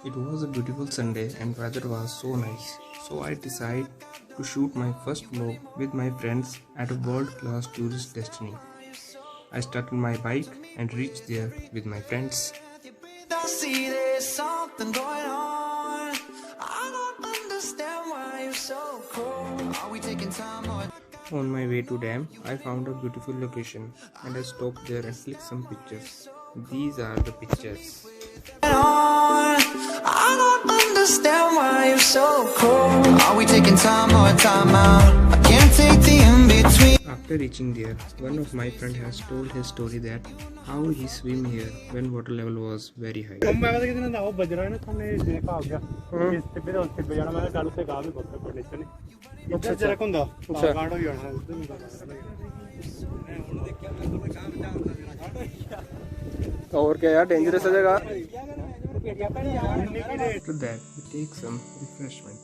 It was a beautiful Sunday and weather was so nice. So I decided to shoot my first vlog with my friends at a world-class tourist destination. I started my bike and reached there with my friends. On my way to dam, I found a beautiful location and I stopped there and clicked some pictures. These are the pictures. I don't understand why you're so cold. Are we taking time or time out? I can't take the in-between. After reaching there, one of my friend has told his story that how he swim here when water level was very high. और क्या यार dangerous है जगह. After that we take some refreshment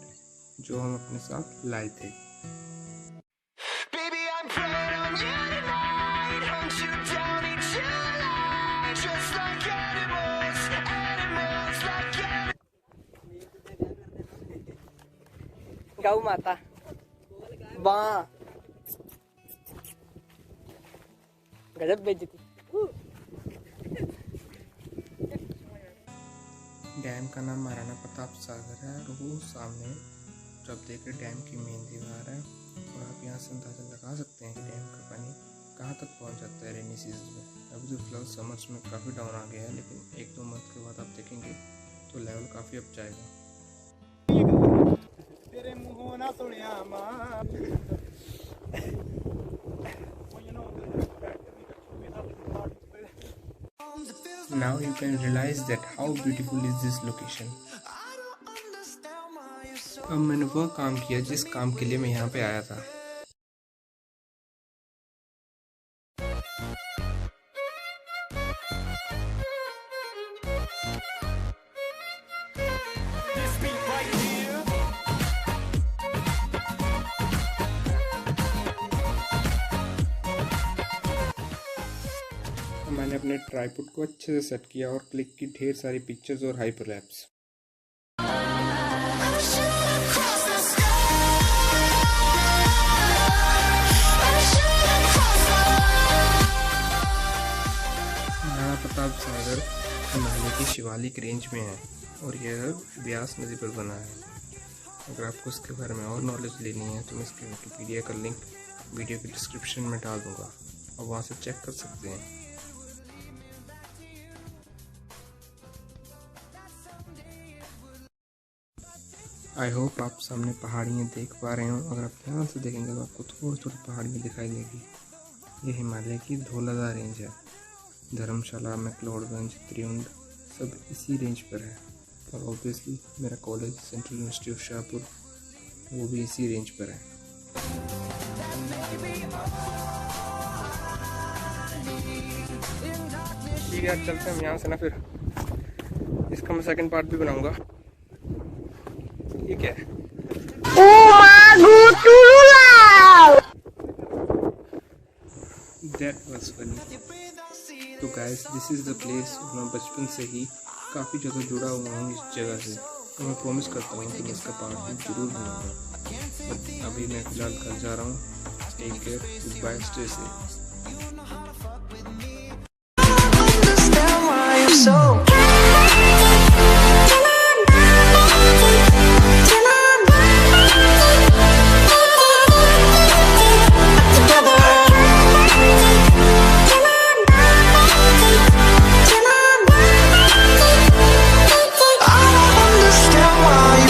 जो हम अपने साथ लाए थे. गौ माता वाह गजब बेइज्जती. डैम का नाम महाराणा प्रताप सागर है और वो सामने जब देख रहे डैम की मेन दीवार है और आप यहाँ से अंदाजा लगा सकते हैं कि डैम का पानी कहाँ तक पहुँच जाता है रेनी सीजन में. अभी तो फिलहाल समर्स में काफ़ी डाउन आ गया है, लेकिन 1-2 मंथ के बाद आप देखेंगे तो लेवल काफ़ी अप जाएगा. Now you can realize that how beautiful is this location. अब मैंने वह काम किया जिस काम के लिए मैं यहाँ पे आया था. मैंने अपने ट्राइपॉड को अच्छे से सेट किया और क्लिक की ढेर सारी पिक्चर्स और हाइपरलैप्स. महाराणा प्रताप सागर हिमालय की शिवालिक रेंज में है और यह व्यास नदी पर बना है. अगर आपको इसके बारे में और नॉलेज लेनी है तो मैं इसके विकिपीडिया का लिंक वीडियो के डिस्क्रिप्शन में डाल दूंगा और वहाँ से चेक कर सकते हैं. आई होप आप सामने पहाड़ियाँ देख पा रहे हो. अगर आप ध्यान से देखेंगे तो आपको थोड़ी थोड़ी पहाड़ियाँ दिखाई देगी. ये हिमालय की धौलाधार रेंज है. धर्मशाला, मैक्लोडगंज, त्रिउंड सब इसी रेंज पर है. और ऑब्वियसली मेरा college central university of Shahpur वो भी इसी रेंज पर है. ठीक है, चलते हैं यहाँ से ना. फिर इसका मैं सेकंड पार्ट भी बनाऊंगा. ठीक है. That was funny. तो guys, this is the place. मैं बचपन से ही काफ़ी ज़्यादा जुड़ा हुआ हूँ इस जगह से. तो मैं प्रॉमिस करता हूँ कि मैं इसका पार्ट भी जरूर बनाऊंगा. अभी मैं फिलहाल घर जा रहा हूँ. Take care, goodbye, stay safe.